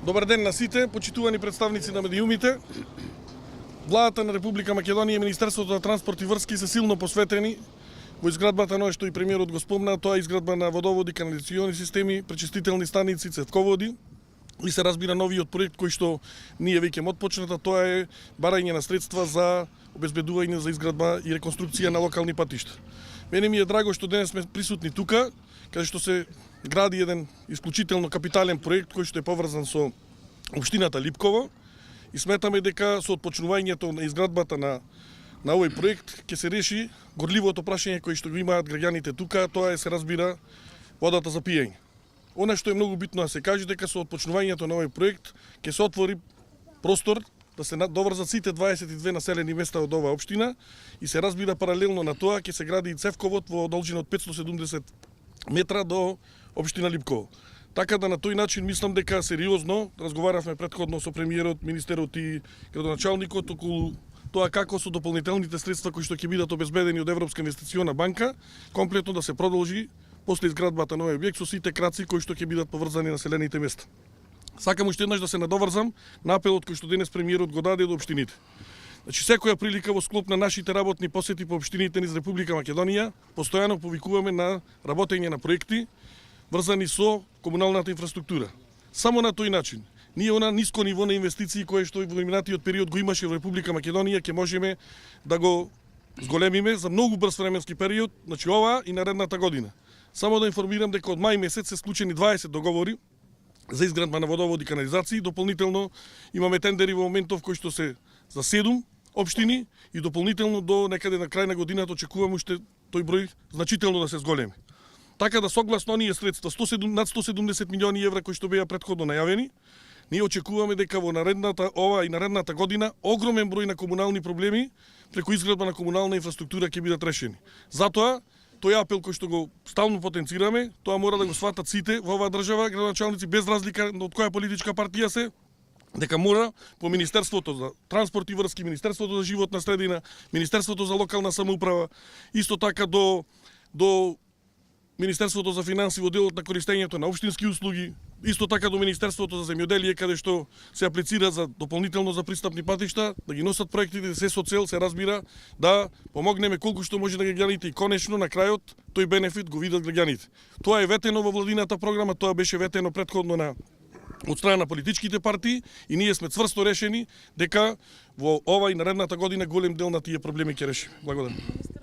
Добар ден на сите, почитувани представници на медиумите. Владата на Република Македонија и Министерството на транспорт и врски се силно посветени во изградбата на што и премиерот го спомна, тоа е изградба на водоводи, канализациони системи, пречистителни станици, цевководи и се разбира новиот проект кој што ние веќе отпочната, тоа е барање на средства за обезбедување за изградба и реконструкција на локални патишта. Мене ми е драго што денес сме присутни тука, каде што се гради еден исклучително капитален проект кој што е поврзан со општината Липково и сметаме дека со отпочнувањето на изградбата на овој проект ќе се реши горливото прашање кој што го имаат граѓаните тука, тоа е се разбира водата за пиење. Она што е многу битно да се каже дека со отпочнувањето на овој проект ќе се отвори простор да се доврзат сите 22 населени места од оваа општина и се разбира паралелно на тоа ќе се гради и цевковод во должина од 570 метра до општина Липково. Така да на тој начин мислам дека сериозно разговаравме претходно со премиерот, министерот и градоначалникот околу тоа како со дополнителните средства кои што ќе бидат обезбедени од Европска инвестициона банка, комплетно да се продолжи после изградбата на овој објект со сите краци кои што ќе бидат поврзани населените места. Сакам уште еднаш да се надоврзам на апелот кој што денес премиерот го даде до општините. Значи секоја прилика во склоп на нашите работни посети по општините низ Република Македонија, постојано повикуваме на работење на проекти врзани со комуналната инфраструктура. Само на тој начин ние она ниско ниво на инвестиции кое што во минатиот период го имаше во Република Македонија ќе можеме да го зголемиме за многу брз временски период, значи ова и наредната година. Само да информирам дека од мај месец се склучени 20 договори за изградба на водоводи и канализации. Дополнително имаме тендери во моментов кои што се за 7 општини и дополнително до некаде на крај на годината очекуваме уште тој број значително да се зголеми. Така да согласно оние средства над 170 милиони евра кои што беа претходно најавени, ние очекуваме дека во ова и наредната година огромен број на комунални проблеми преку изградба на комунална инфраструктура ќе бидат решени. Затоа тој апел кој што го стално потенцираме, тоа мора да го сватат сите во оваа држава, градоначалници без разлика од која политичка партија се, дека мора по Министерството за транспорт и врски, Министерството за животна средина, Министерството за локална самоуправа, исто така до Министерството за финанси во делот на користењето на општински услуги, исто така до Министерството за земјоделие каде што се аплицира за дополнително за пристапни патишта, да ги носат проектите се со цел, се разбира, да помогнеме колку што може на граѓаните и конечно на крајот тој бенефит го видат граѓаните. Тоа е ветено во владината програма, тоа беше ветено претходно од страна на политичките партии и ние сме цврсто решени дека во ова и наредната година голем дел на тие проблеми ќе решиме. Благодарам.